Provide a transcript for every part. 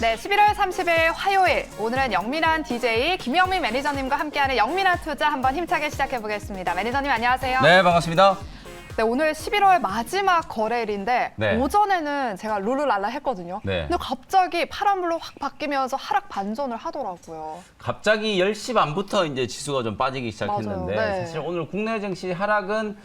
네, 11월 30일 화요일. 오늘은 영민한 DJ 김영민 매니저님과 함께하는 영민한 투자 한번 힘차게 시작해 보겠습니다. 매니저님 안녕하세요. 네, 반갑습니다. 네, 오늘 11월 마지막 거래일인데 네. 오전에는 제가 룰루랄라 했거든요. 네. 근데 갑자기 파란불로 확 바뀌면서 하락 반전을 하더라고요. 갑자기 10시 반부터 이제 지수가 좀 빠지기 시작했는데 맞아요. 네. 사실 오늘 국내 증시 하락은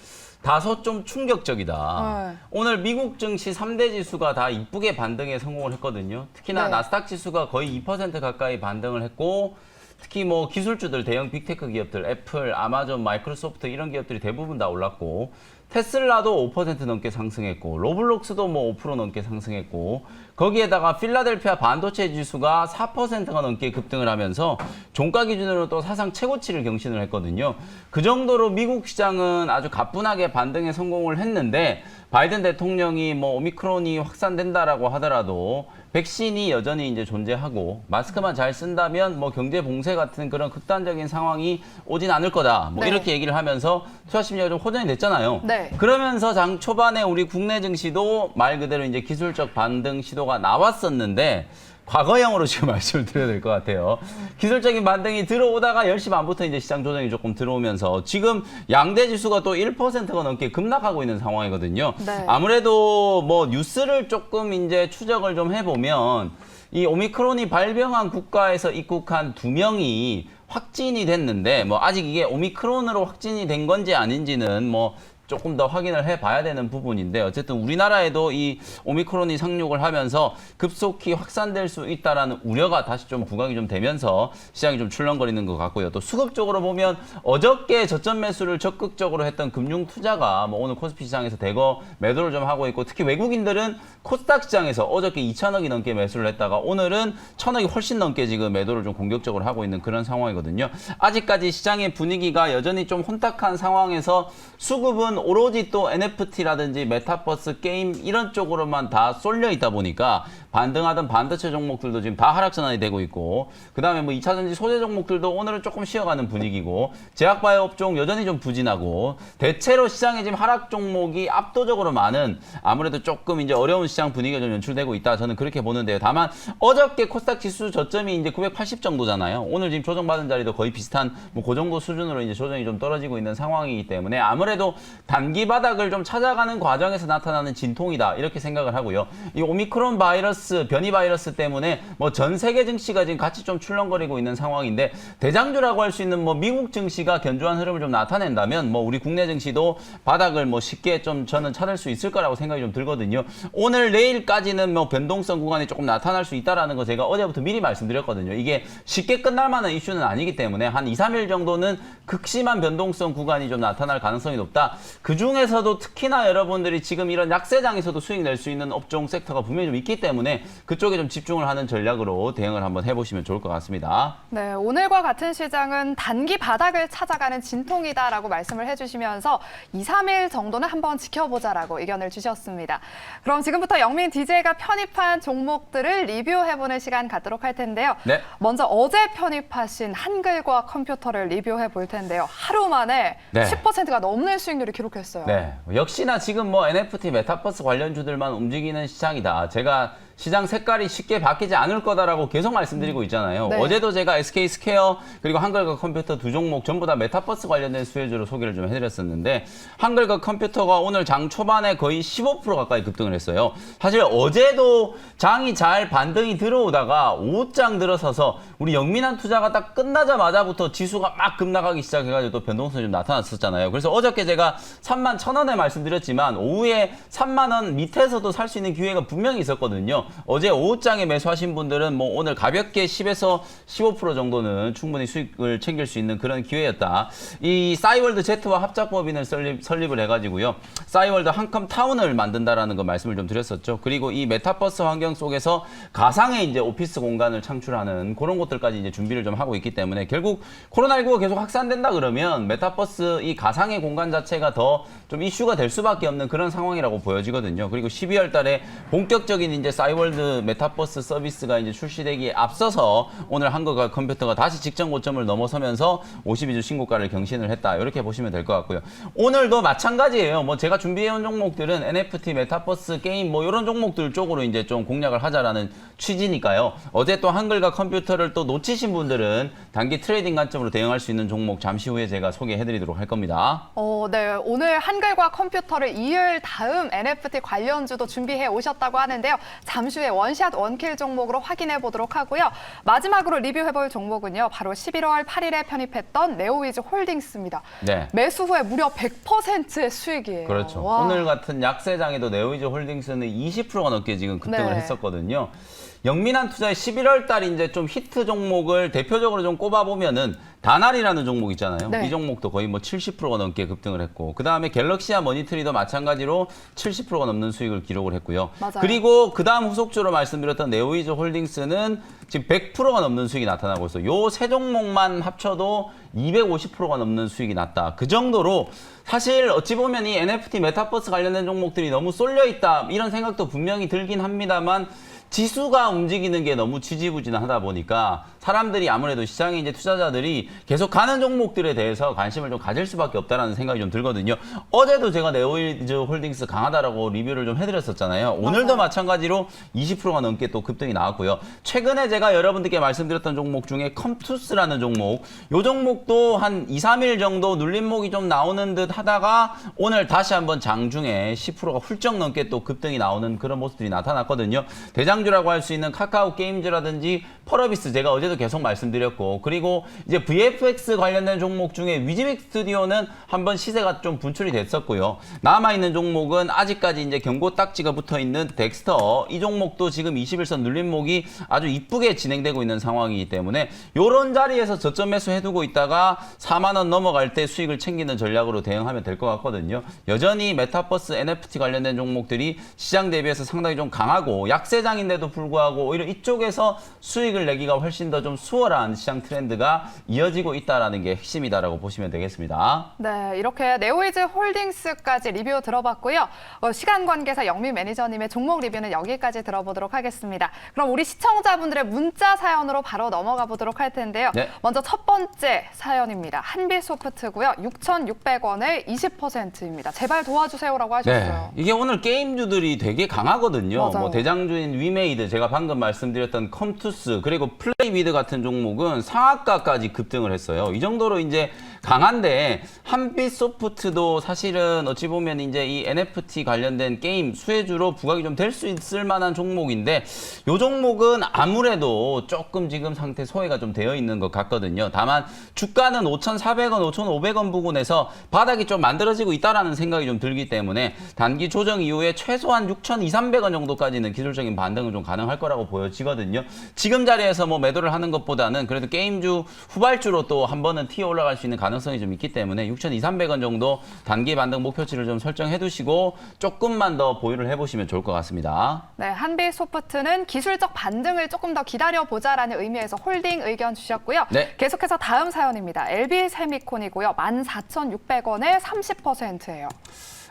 다소 좀 충격적이다. 네. 오늘 미국 증시 3대 지수가 다 이쁘게 반등에 성공을 했거든요. 특히나 네. 나스닥 지수가 거의 2% 가까이 반등을 했고 특히 뭐 기술주들, 대형 빅테크 기업들, 애플, 아마존, 마이크로소프트 이런 기업들이 대부분 다 올랐고 테슬라도 5% 넘게 상승했고 로블록스도 뭐 5% 넘게 상승했고 거기에다가 필라델피아 반도체 지수가 4%가 넘게 급등을 하면서 종가 기준으로 또 사상 최고치를 경신을 했거든요. 그 정도로 미국 시장은 아주 가뿐하게 반등에 성공을 했는데 바이든 대통령이 뭐 오미크론이 확산된다라고 하더라도 백신이 여전히 이제 존재하고 마스크만 잘 쓴다면 뭐 경제 봉쇄 같은 그런 극단적인 상황이 오진 않을 거다. 뭐 네. 이렇게 얘기를 하면서 투자 심리가 좀 호전이 됐잖아요. 네. 그러면서 장 초반에 우리 국내 증시도 말 그대로 이제 기술적 반등 시도가 나왔었는데 과거형으로 지금 말씀을 드려야 될 것 같아요. 기술적인 반등이 들어오다가 10시 반부터 이제 시장 조정이 조금 들어오면서 지금 양대 지수가 또 1%가 넘게 급락하고 있는 상황이거든요. 네. 아무래도 뭐 뉴스를 조금 이제 추적을 좀 해보면 이 오미크론이 발병한 국가에서 입국한 2명이 확진이 됐는데 뭐 아직 이게 오미크론으로 확진이 된 건지 아닌지는 뭐 조금 더 확인을 해봐야 되는 부분인데 어쨌든 우리나라에도 이 오미크론이 상륙을 하면서 급속히 확산될 수 있다라는 우려가 다시 좀 부각이 좀 되면서 시장이 좀 출렁거리는 것 같고요. 또 수급적으로 보면 어저께 저점 매수를 적극적으로 했던 금융 투자가 뭐 오늘 코스피 시장에서 대거 매도를 좀 하고 있고 특히 외국인들은 코스닥 시장에서 어저께 2천억이 넘게 매수를 했다가 오늘은 1,000억이 훨씬 넘게 지금 매도를 좀 공격적으로 하고 있는 그런 상황이거든요. 아직까지 시장의 분위기가 여전히 좀 혼탁한 상황에서 수급은 오로지 또 NFT라든지 메타버스 게임 이런 쪽으로만 다 쏠려 있다 보니까 반등하던 반도체 종목들도 지금 다 하락 전환이 되고 있고 그다음에 뭐 2차전지 소재 종목들도 오늘은 조금 쉬어가는 분위기고 제약바이오 업종 여전히 좀 부진하고 대체로 시장에 지금 하락 종목이 압도적으로 많은 아무래도 조금 이제 어려운 시장 분위기가 좀 연출되고 있다 저는 그렇게 보는데요. 다만 어저께 코스닥 지수 저점이 이제 980 정도잖아요. 오늘 지금 조정받은 자리도 거의 비슷한 뭐 그 정도 수준으로 이제 조정이 좀 떨어지고 있는 상황이기 때문에 아무래도 단기 바닥을 좀 찾아가는 과정에서 나타나는 진통이다 이렇게 생각을 하고요. 이 오미크론 바이러스, 변이 바이러스 때문에 뭐 전 세계 증시가 지금 같이 좀 출렁거리고 있는 상황인데 대장주라고 할 수 있는 뭐 미국 증시가 견조한 흐름을 좀 나타낸다면 뭐 우리 국내 증시도 바닥을 뭐 쉽게 좀 저는 찾을 수 있을 거라고 생각이 좀 들거든요. 오늘 내일까지는 뭐 변동성 구간이 조금 나타날 수 있다라는 거 제가 어제부터 미리 말씀드렸거든요. 이게 쉽게 끝날 만한 이슈는 아니기 때문에 한 2, 3일 정도는 극심한 변동성 구간이 좀 나타날 가능성이 높다. 그 중에서도 특히나 여러분들이 지금 이런 약세장에서도 수익 낼 수 있는 업종 섹터가 분명히 좀 있기 때문에 그쪽에 좀 집중을 하는 전략으로 대응을 한번 해보시면 좋을 것 같습니다. 네, 오늘과 같은 시장은 단기 바닥을 찾아가는 진통이다라고 말씀을 해주시면서 2, 3일 정도는 한번 지켜보자라고 의견을 주셨습니다. 그럼 지금부터 영민 DJ가 편입한 종목들을 리뷰해보는 시간 갖도록 할 텐데요. 네. 먼저 어제 편입하신 한글과 컴퓨터를 리뷰해 볼 텐데요. 하루 만에 네. 10%가 넘는 수익률을 기록했어요. 네, 역시나 지금 뭐 NFT, 메타버스 관련주들만 움직이는 시장이다. 제가 시장 색깔이 쉽게 바뀌지 않을 거다라고 계속 말씀드리고 있잖아요. 네. 어제도 제가 SK스퀘어 그리고 한글과 컴퓨터 두 종목 전부 다 메타버스 관련된 수혜주로 소개를 좀 해드렸었는데 한글과 컴퓨터가 오늘 장 초반에 거의 15% 가까이 급등을 했어요. 사실 어제도 장이 잘 반등이 들어오다가 오후장 들어서서 우리 영민한 투자가 딱 끝나자마자부터 지수가 막 급락하기 시작해가지고 또 변동성이 좀 나타났었잖아요. 그래서 어저께 제가 31,000원에 말씀드렸지만 오후에 30,000원 밑에서도 살 수 있는 기회가 분명히 있었거든요. 어제 오후장에 매수하신 분들은 뭐 오늘 가볍게 10에서 15% 정도는 충분히 수익을 챙길 수 있는 그런 기회였다. 이 싸이월드 Z와 합작법인을 설립을 해가지고요. 싸이월드 한컴타운을 만든다라는 거 말씀을 좀 드렸었죠. 그리고 이 메타버스 환경 속에서 가상의 이제 오피스 공간을 창출하는 그런 것들까지 이제 준비를 좀 하고 있기 때문에 결국 코로나19가 계속 확산된다 그러면 메타버스 이 가상의 공간 자체가 더 좀 이슈가 될 수밖에 없는 그런 상황이라고 보여지거든요. 그리고 12월 달에 본격적인 이제 싸이월드 리얼월드 메타버스 서비스가 이제 출시되기에 앞서서 오늘 한국과 컴퓨터가 다시 직전 고점을 넘어서면서 52주 신고가를 경신을 했다. 이렇게 보시면 될 것 같고요. 오늘도 마찬가지예요. 뭐 제가 준비해온 종목들은 NFT, 메타버스, 게임 뭐 이런 종목들 쪽으로 이제 좀 공략을 하자라는 취지니까요. 어제 또 한글과 컴퓨터를 또 놓치신 분들은 단기 트레이딩 관점으로 대응할 수 있는 종목 잠시 후에 제가 소개해드리도록 할 겁니다. 네. 오늘 한글과 컴퓨터를 이을 다음 NFT 관련주도 준비해 오셨다고 하는데요. 잠시 후에 원샷 원킬 종목으로 확인해 보도록 하고요. 마지막으로 리뷰해 볼 종목은요. 바로 11월 8일에 편입했던 네오위즈 홀딩스입니다. 네. 매수 후에 무려 100%의 수익이에요. 그렇죠. 와. 오늘 같은 약세장에도 네오위즈 홀딩스는 20%가 넘게 지금 급등을 네. 했었거든요. 영민한 투자의 11월 달 이제 좀 히트 종목을 대표적으로 좀 꼽아보면은 다날이라는 종목 있잖아요. 네. 이 종목도 거의 뭐 70%가 넘게 급등을 했고, 그 다음에 갤럭시와 머니트리도 마찬가지로 70%가 넘는 수익을 기록을 했고요. 맞아요. 그리고 그 다음 후속주로 말씀드렸던 네오위즈 홀딩스는 지금 100%가 넘는 수익이 나타나고 있어요. 요 세 종목만 합쳐도 250%가 넘는 수익이 났다. 그 정도로 사실 어찌 보면 이 NFT 메타버스 관련된 종목들이 너무 쏠려 있다 이런 생각도 분명히 들긴 합니다만, 지수가 움직이는 게 너무 지지부진하다 보니까 사람들이 아무래도 시장에 이제 투자자들이 계속 가는 종목들에 대해서 관심을 좀 가질 수밖에 없다라는 생각이 좀 들거든요. 어제도 제가 네오위즈 홀딩스 강하다라고 리뷰를 좀 해드렸었잖아요. 오늘도 마찬가지로 20%가 넘게 또 급등이 나왔고요. 최근에 제가 여러분들께 말씀드렸던 종목 중에 컴투스라는 종목, 요 종목도 한 2, 3일 정도 눌림목이 좀 나오는 듯 하다가 오늘 다시 한번 장중에 10%가 훌쩍 넘게 또 급등이 나오는 그런 모습들이 나타났거든요. 대장주라고 할 수 있는 카카오 게임즈라든지 펄어비스 제가 어제도 계속 말씀드렸고, 그리고 이제 VFX 관련된 종목 중에 위즈빅 스튜디오는 한번 시세가 좀 분출이 됐었고요. 남아있는 종목은 아직까지 이제 경고 딱지가 붙어 있는 덱스터, 이 종목도 지금 21선 눌림목이 아주 이쁘게 진행되고 있는 상황이기 때문에 이런 자리에서 저점 매수 해두고 있다가 4만 원 넘어갈 때 수익을 챙기는 전략으로 대응하면 될 것 같거든요. 여전히 메타버스 NFT 관련된 종목들이 시장 대비해서 상당히 좀 강하고 약세장인데도 불구하고 오히려 이쪽에서 수익을 내기가 훨씬 더 좀 수월한 시장 트렌드가 이어지고 있다는 게 핵심이다라고 보시면 되겠습니다. 네, 이렇게 네오위즈 홀딩스까지 리뷰 들어봤고요. 시간 관계상 영민 매니저님의 종목 리뷰는 여기까지 들어보도록 하겠습니다. 그럼 우리 시청자분들의 문자 사연으로 바로 넘어가 보도록 할 텐데요. 네. 먼저 첫 번째 사연입니다. 한빛소프트고요. 6,600원에 20%입니다. 제발 도와주세요라고 하셨어요. 네, 이게 오늘 게임주들이 되게 강하거든요. 맞아요. 뭐 대장주인 위메이드, 제가 방금 말씀드렸던 컴투스, 그리고 플레이위드 같은 종목은 상한가까지 급등을 했어요. 이 정도로 이제 강한데, 한빛소프트도 사실은 어찌 보면 이제 이 NFT 관련된 게임 수혜주로 부각이 좀 될 수 있을 만한 종목인데, 이 종목은 아무래도 조금 지금 상태 소외가 좀 되어 있는 것 같거든요. 다만 주가는 5,400원, 5,500원 부근에서 바닥이 좀 만들어지고 있다라는 생각이 좀 들기 때문에 단기 조정 이후에 최소한 6,200~300원 정도까지는 기술적인 반등은 좀 가능할 거라고 보여지거든요. 지금 자리에서 뭐 매도를 하는 것보다는 그래도 게임주 후발주로 또 한 번은 튀어 올라갈 수 있는 가능성이 좀 있기 때문에 6,200~300원 정도 단기 반등 목표치를 좀 설정해 두시고 조금만 더 보유를 해보시면 좋을 것 같습니다. 네, 한빛소프트는 기술적 반등을 조금 더 기다려보자라는 의미에서 홀딩 의견 주셨고요. 네. 계속해서 다음 사연입니다. LB세미콘이고요. 14,600원에 30%예요.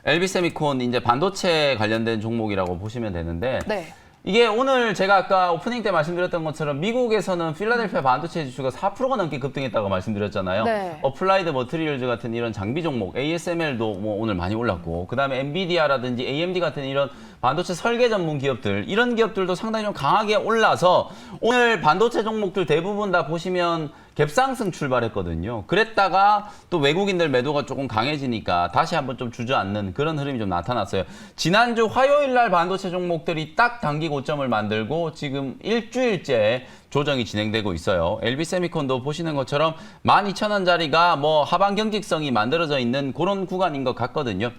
LB세미콘 이제 반도체 관련된 종목이라고 보시면 되는데, 네. 이게 오늘 제가 아까 오프닝 때 말씀드렸던 것처럼 미국에서는 필라델피아 반도체 지수가 4%가 넘게 급등했다고 말씀드렸잖아요. 네. 어플라이드 머트리얼즈 같은 이런 장비 종목, ASML도 뭐 오늘 많이 올랐고, 그 다음에 엔비디아라든지 AMD 같은 이런 반도체 설계 전문 기업들, 이런 기업들도 상당히 좀 강하게 올라서 오늘 반도체 종목들 대부분 다 보시면 갭상승 출발했거든요. 그랬다가 또 외국인들 매도가 조금 강해지니까 다시 한번 좀 주저앉는 그런 흐름이 좀 나타났어요. 지난주 화요일 날 반도체 종목들이 딱 단기 고점을 만들고 지금 일주일째 조정이 진행되고 있어요. LB세미콘도 보시는 것처럼 12,000원짜리가 뭐 하방 경직성이 만들어져 있는 그런 구간인 것 같거든요.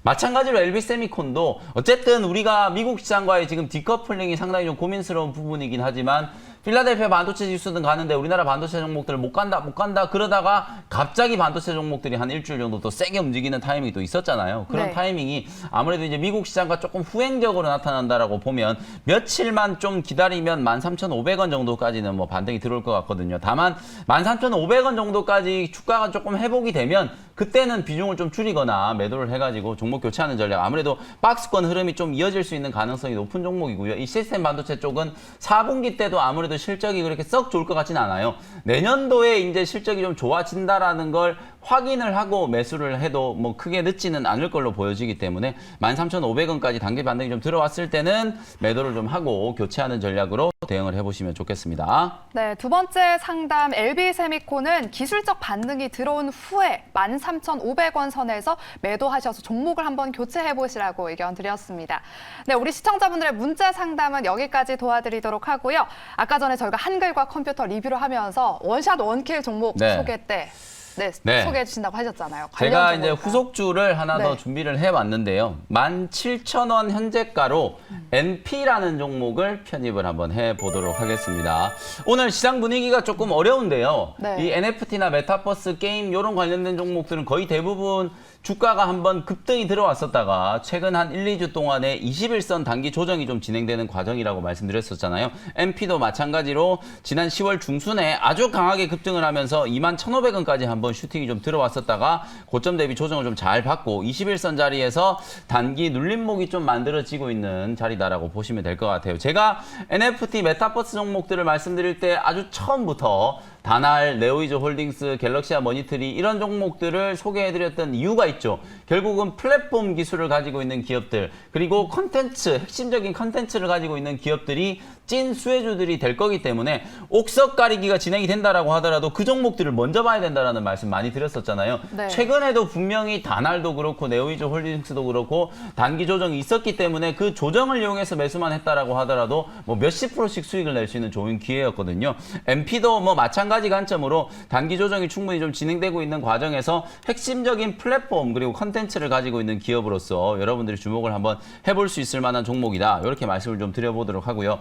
마찬가지로 LB세미콘도 어쨌든 우리가 미국 시장과의 지금 디커플링이 상당히 좀 고민스러운 부분이긴 하지만, 필라델피아 반도체 지수는 가는데 우리나라 반도체 종목들 못 간다 그러다가 갑자기 반도체 종목들이 한 일주일 정도 또 세게 움직이는 타이밍이 또 있었잖아요. 그런 네. 타이밍이 아무래도 이제 미국 시장과 조금 후행적으로 나타난다라고 보면 며칠만 좀 기다리면 13,500원 정도까지는 뭐 반등이 들어올 것 같거든요. 다만 13,500원 정도까지 주가가 조금 회복이 되면 그때는 비중을 좀 줄이거나 매도를 해가지고 종목 교체하는 전략. 아무래도 박스권 흐름이 좀 이어질 수 있는 가능성이 높은 종목이고요. 이 시스템 반도체 쪽은 4분기 때도 아무래도 실적이 그렇게 썩 좋을 것 같지는 않아요. 내년도에 이제 실적이 좀 좋아진다라는 걸 확인을 하고 매수를 해도 뭐 크게 늦지는 않을 걸로 보여지기 때문에 13,500원까지 단기 반등이 좀 들어왔을 때는 매도를 좀 하고 교체하는 전략으로 대응을 해보시면 좋겠습니다. 네, 두 번째 상담 LB세미콘은 기술적 반등이 들어온 후에 13,500원 선에서 매도하셔서 종목을 한번 교체해 보시라고 의견 드렸습니다. 네, 우리 시청자분들의 문자 상담은 여기까지 도와드리도록 하고요. 아까 전에 저희가 한글과 컴퓨터 리뷰를 하면서 원샷 원킬 종목 소개 때 소개해 주신다고 하셨잖아요. 제가 이제 후속주를 하나 더 준비를 해왔는데요. 17,000원 현재가로 NP라는 종목을 편입을 한번 해보도록 하겠습니다. 오늘 시장 분위기가 조금 어려운데요. 이 NFT나 메타버스 게임 이런 관련된 종목들은 거의 대부분 주가가 한번 급등이 들어왔었다가 최근 한 1, 2주 동안에 21선 단기 조정이 좀 진행되는 과정이라고 말씀드렸었잖아요. NP도 마찬가지로 지난 10월 중순에 아주 강하게 급등을 하면서 21,500원까지 한번 슈팅이 좀 들어왔었다가 고점 대비 조정을 좀 잘 받고 21선 자리에서 단기 눌림목이 좀 만들어지고 있는 자리다라고 보시면 될 것 같아요. 제가 NFT 메타버스 종목들을 말씀드릴 때 아주 처음부터 다날, 네오이즈 홀딩스, 갤럭시아 머니터리 이런 종목들을 소개해드렸던 이유가 있죠. 결국은 플랫폼 기술을 가지고 있는 기업들 그리고 컨텐츠, 핵심적인 컨텐츠를 가지고 있는 기업들이 찐 수혜주들이 될 거기 때문에 옥석 가리기가 진행이 된다라고 하더라도 그 종목들을 먼저 봐야 된다라는 말씀 많이 드렸었잖아요. 최근에도 분명히 다날도 그렇고 네오이즈 홀딩스도 그렇고 단기 조정이 있었기 때문에 그 조정을 이용해서 매수만 했다라고 하더라도 뭐 몇십 프로씩 수익을 낼 수 있는 좋은 기회였거든요. MP도 뭐 마찬가지 관점으로 단기 조정이 충분히 좀 진행되고 있는 과정에서 핵심적인 플랫폼 그리고 컨텐츠를 가지고 있는 기업으로서 여러분들이 주목을 한번 해볼 수 있을 만한 종목이다. 이렇게 말씀을 좀 드려보도록 하고요.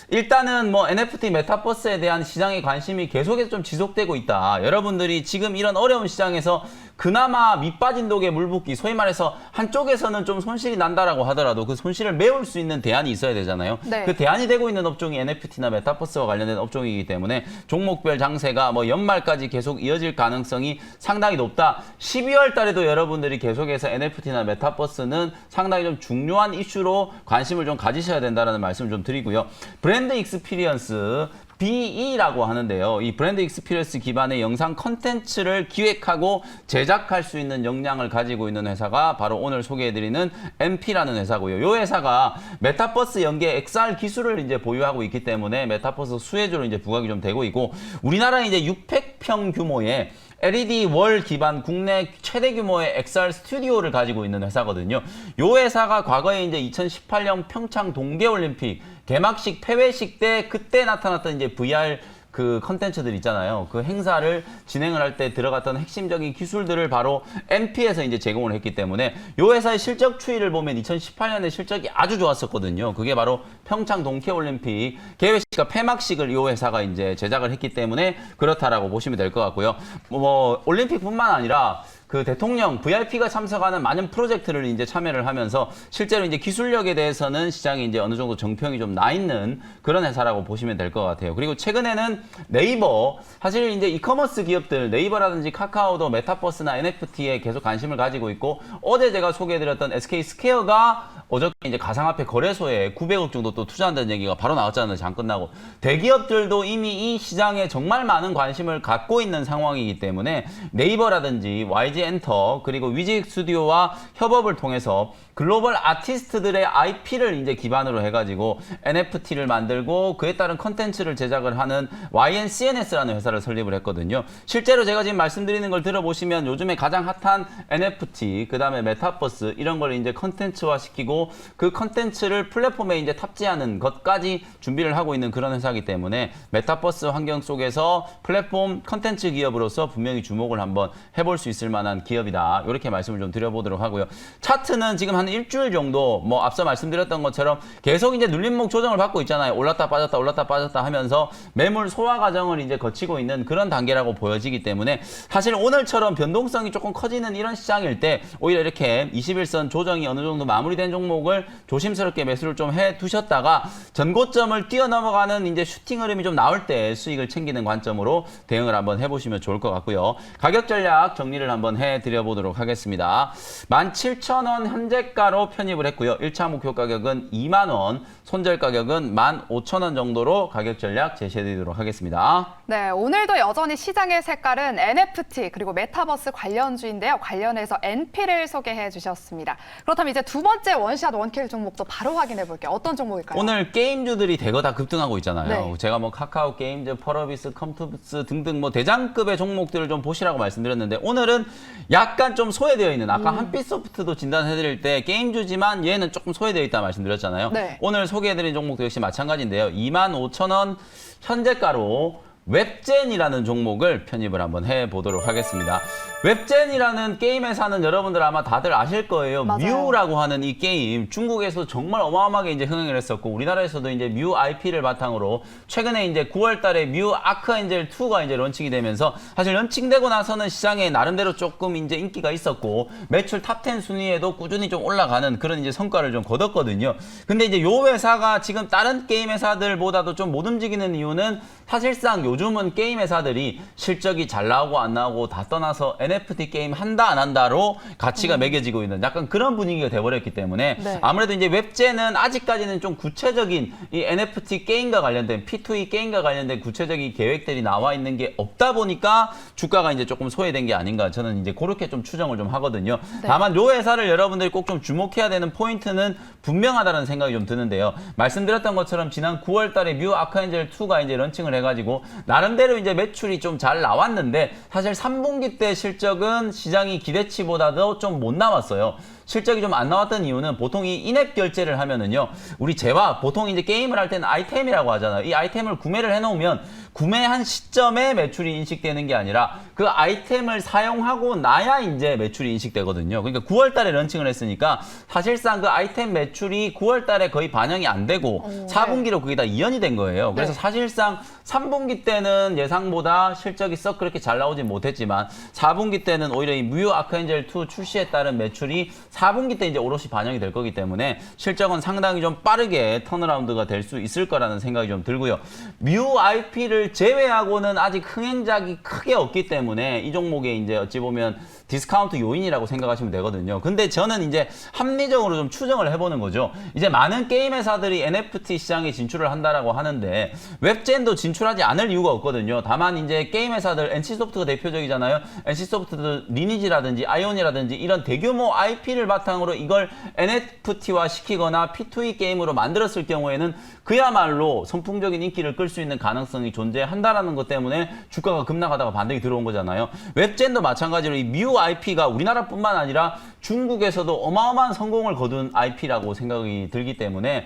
일단은 뭐 NFT 메타버스에 대한 시장의 관심이 계속해서 좀 지속되고 있다. 여러분들이 지금 이런 어려운 시장에서 그나마 밑빠진 독에 물 붓기, 소위 말해서 한쪽에서는 좀 손실이 난다라고 하더라도 그 손실을 메울 수 있는 대안이 있어야 되잖아요. 그 대안이 되고 있는 업종이 NFT나 메타버스와 관련된 업종이기 때문에 종목별 장세가 뭐 연말까지 계속 이어질 가능성이 상당히 높다. 12월 달에도 여러분들이 계속해서 NFT나 메타버스는 상당히 좀 중요한 이슈로 관심을 좀 가지셔야 된다는 말씀을 좀 드리고요. 브랜드 익스피리언스 BE라고 하는데요. 이 브랜드 익스피리언스 기반의 영상 컨텐츠를 기획하고 제작할 수 있는 역량을 가지고 있는 회사가 바로 오늘 소개해드리는 NP라는 회사고요. 이 회사가 메타버스 연계 XR 기술을 이제 보유하고 있기 때문에 메타버스 수혜주로 이제 부각이 좀 되고 있고 우리나라에 이제 600평 규모의 LED 월 기반 국내 최대 규모의 XR 스튜디오를 가지고 있는 회사거든요. 이 회사가 과거에 이제 2018년 평창 동계올림픽 개막식 폐회식 때 그때 나타났던 이제 VR 그 컨텐츠들 있잖아요. 그 행사를 진행을 할 때 들어갔던 핵심적인 기술들을 바로 NP에서 이제 제공을 했기 때문에 이 회사의 실적 추이를 보면 2018년에 실적이 아주 좋았었거든요. 그게 바로 평창 동계올림픽 개회식과 폐막식을 이 회사가 이제 제작을 했기 때문에 그렇다라고 보시면 될 것 같고요. 뭐 올림픽뿐만 아니라 그 대통령 VIP가 참석하는 많은 프로젝트를 이제 참여를 하면서 실제로 이제 기술력에 대해서는 시장에 이제 어느 정도 정평이 좀 나 있는 그런 회사라고 보시면 될 것 같아요. 그리고 최근에는 네이버, 사실 이제 이커머스 기업들 네이버라든지 카카오도 메타버스나 NFT에 계속 관심을 가지고 있고 어제 제가 소개해드렸던 SK 스퀘어가 어저께 이제 가상화폐 거래소에 900억 정도 또 투자한다는 얘기가 바로 나왔잖아요. 장 끝나고. 대기업들도 이미 이 시장에 정말 많은 관심을 갖고 있는 상황이기 때문에 네이버라든지 YG 엔터 그리고 위직 스튜디오와 협업을 통해서 글로벌 아티스트들의 IP를 이제 기반으로 해가지고 NFT를 만들고 그에 따른 컨텐츠를 제작을 하는 YNCNS라는 회사를 설립을 했거든요. 실제로 제가 지금 말씀드리는 걸 들어보시면 요즘에 가장 핫한 NFT, 그 다음에 메타버스 이런 걸 이제 컨텐츠화 시키고 그 컨텐츠를 플랫폼에 이제 탑재하는 것까지 준비를 하고 있는 그런 회사이기 때문에 메타버스 환경 속에서 플랫폼 컨텐츠 기업으로서 분명히 주목을 한번 해볼 수 있을 만한 기업이다. 이렇게 말씀을 좀 드려보도록 하고요. 차트는 지금 한 일주일 정도 뭐 앞서 말씀드렸던 것처럼 계속 이제 눌림목 조정을 받고 있잖아요. 올랐다 빠졌다 올랐다 빠졌다 하면서 매물 소화 과정을 이제 거치고 있는 그런 단계라고 보여지기 때문에 사실 오늘처럼 변동성이 조금 커지는 이런 시장일 때 오히려 이렇게 21선 조정이 어느 정도 마무리된 종목을 조심스럽게 매수를 좀 해 두셨다가 전고점을 뛰어넘어가는 이제 슈팅 흐름이 좀 나올 때 수익을 챙기는 관점으로 대응을 한번 해보시면 좋을 것 같고요. 가격 전략 정리를 한번 설명해 드려보도록 하겠습니다. 17,000원 현재가로 편입을 했고요. 1차 목표 가격은 2만 원, 손절 가격은 15,000원 정도로 가격 전략 제시해 드리도록 하겠습니다. 네, 오늘도 여전히 시장의 색깔은 NFT 그리고 메타버스 관련주인데요. 관련해서 NP를 소개해 주셨습니다. 그렇다면 이제 두 번째 원샷 원킬 종목도 바로 확인해 볼게요. 어떤 종목일까요? 오늘 게임주들이 대거 다 급등하고 있잖아요. 네. 제가 뭐 카카오 게임즈, 펄어비스, 컴투스 등등 뭐 대장급의 종목들을 좀 보시라고 말씀드렸는데 오늘은 약간 좀 소외되어 있는 아까 한빛소프트도 진단해드릴 때 게임주지만 얘는 조금 소외되어 있다 말씀드렸잖아요. 네. 오늘 소개해드린 종목도 역시 마찬가지인데요. 25,000원 현재가로 웹젠이라는 종목을 편입을 한번 해보도록 하겠습니다. 웹젠이라는 게임 회사는 여러분들 아마 다들 아실 거예요. 맞아요. 뮤라고 하는 이 게임 중국에서 정말 어마어마하게 이제 흥행을 했었고 우리나라에서도 이제 뮤 IP를 바탕으로 최근에 이제 9월달에 뮤 아크엔젤 2가 이제 런칭이 되면서 사실 런칭되고 나서는 시장에 나름대로 조금 이제 인기가 있었고 매출 탑10 순위에도 꾸준히 좀 올라가는 그런 이제 성과를 좀 거뒀거든요. 근데 이제 요 회사가 지금 다른 게임 회사들보다도 좀 못 움직이는 이유는 사실상 요즘은 게임 회사들이 실적이 잘 나오고 안 나오고 다 떠나서 NFT 게임 한다 안 한다로 가치가 매겨지고 있는 약간 그런 분위기가 돼버렸기 때문에 네. 아무래도 이제 웹젠은 아직까지는 좀 구체적인 이 NFT 게임과 관련된 P2E 게임과 관련된 구체적인 계획들이 나와 있는 게 없다 보니까 주가가 이제 조금 소외된 게 아닌가 저는 이제 그렇게 좀 추정을 좀 하거든요. 네. 다만 요 회사를 여러분들이 꼭 좀 주목해야 되는 포인트는 분명하다는 생각이 좀 드는데요. 말씀드렸던 것처럼 지난 9월 달에 뮤 아크엔젤 2가 이제 런칭을 해가지고 나름대로 이제 매출이 좀 잘 나왔는데 사실 3분기 때 실적은 시장이 기대치보다도 좀 못 나왔어요. 실적이 좀 안 나왔던 이유는 보통 이 인앱 결제를 하면은요. 우리 재화 보통 이제 게임을 할 때는 아이템이라고 하잖아요. 이 아이템을 구매를 해놓으면 구매한 시점에 매출이 인식되는 게 아니라 그 아이템을 사용하고 나야 이제 매출이 인식되거든요. 그러니까 9월 달에 런칭을 했으니까 사실상 그 아이템 매출이 9월 달에 거의 반영이 안 되고 4분기로 그게 다 이연이 된 거예요. 그래서 네. 사실상 3분기 때는 예상보다 실적이 썩 그렇게 잘 나오진 못했지만 4분기 때는 오히려 이 뮤 아크엔젤 2 출시에 따른 매출이 4분기 때 이제 오롯이 반영이 될 거기 때문에 실적은 상당히 좀 빠르게 턴어라운드가 될 수 있을 거라는 생각이 좀 들고요. 뮤 IP를 제외하고는 아직 흥행작이 크게 없기 때문에 이 종목에 이제 어찌 보면 디스카운트 요인이라고 생각하시면 되거든요. 근데 저는 이제 합리적으로 좀 추정을 해보는 거죠. 이제 많은 게임 회사들이 NFT 시장에 진출을 한다라고 하는데 웹젠도 진출하지 않을 이유가 없거든요. 다만 이제 게임 회사들 NC소프트가 대표적이잖아요. NC소프트도 리니지라든지 아이온이라든지 이런 대규모 IP를 바탕으로 이걸 NFT화 시키거나 P2E 게임으로 만들었을 경우에는 그야말로 선풍적인 인기를 끌 수 있는 가능성이 존재한다라는 것 때문에 주가가 급락하다가 반등이 들어온 거잖아요. 웹젠도 마찬가지로 이 뮤 IP가 우리나라뿐만 아니라 중국에서도 어마어마한 성공을 거둔 IP라고 생각이 들기 때문에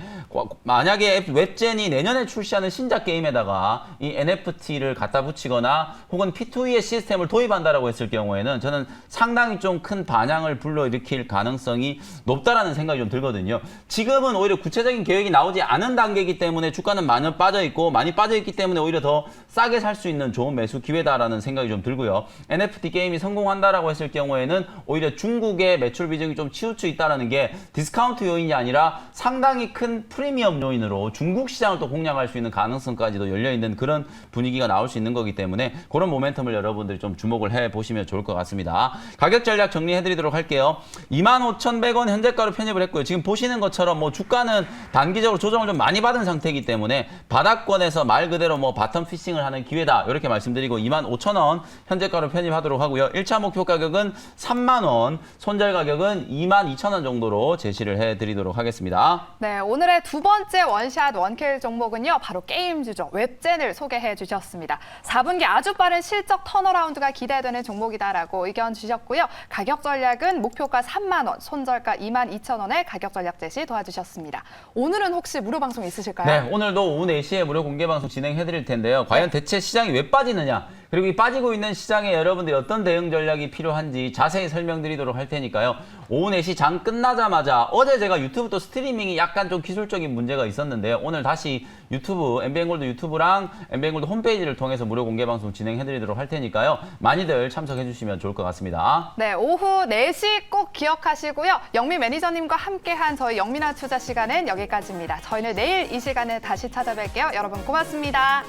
만약에 웹젠이 내년에 출시하는 신작 게임에다가 이 NFT를 갖다 붙이거나 혹은 P2E의 시스템을 도입한다라고 했을 경우에는 저는 상당히 좀 큰 반향을 불러일으킬 가능성이 높다라는 생각이 좀 들거든요. 지금은 오히려 구체적인 계획이 나오지 않은 단계이기 때문에 주가는 많이 빠져있고 많이 빠져있기 때문에 오히려 더 싸게 살 수 있는 좋은 매수 기회다라는 생각이 좀 들고요. NFT 게임이 성공한다라고 했을 경우에는 오히려 중국의 매출 비중이 좀 치우쳐 있다는 게 디스카운트 요인이 아니라 상당히 큰 프리미엄 요인으로 중국 시장을 또 공략할 수 있는 가능성까지도 열려있는 그런 분위기가 나올 수 있는 거기 때문에 그런 모멘텀을 여러분들이 좀 주목을 해보시면 좋을 것 같습니다. 가격 전략 정리해드리도록 할게요. 25,100원 현재가로 편입을 했고요. 지금 보시는 것처럼 뭐 주가는 단기적으로 조정을 좀 많이 받은 상태이기 때문에 바닥권에서 말 그대로 뭐 바텀 피싱을 하는 기회다 이렇게 말씀드리고 25,000원 현재가로 편입하도록 하고요. 1차 목표 가격은 3만원, 손절 가격은 22,000원 정도로 제시를 해드리도록 하겠습니다. 네, 오늘의 두 번째 원샷 원킬 종목은요. 바로 게임주죠. 웹젠을 소개해 주셨습니다. 4분기 아주 빠른 실적 턴어라운드가 기대되는 종목이다라고 의견 주셨고요. 가격 전략은 목표가 3만 원, 손절가 22,000원의 가격 전략 제시 도와주셨습니다. 오늘은 혹시 무료 방송 있으실까요? 네, 오늘도 오후 4시에 무료 공개 방송 진행해드릴 텐데요. 과연 대체 시장이 왜 빠지느냐? 그리고 이 빠지고 있는 시장에 여러분들이 어떤 대응 전략이 필요한지 자세히 설명드리도록 할 테니까요. 오후 4시 장 끝나자마자 어제 제가 유튜브 또 스트리밍이 약간 좀 기술적인 문제가 있었는데요. 오늘 다시 유튜브, MBN골드 유튜브랑 MBN골드 홈페이지를 통해서 무료 공개 방송 진행해드리도록 할 테니까요. 많이들 참석해주시면 좋을 것 같습니다. 네, 오후 4시 꼭 기억하시고요. 영민 매니저님과 함께한 저희 영민한 투자 시간은 여기까지입니다. 저희는 내일 이 시간에 다시 찾아뵐게요. 여러분 고맙습니다.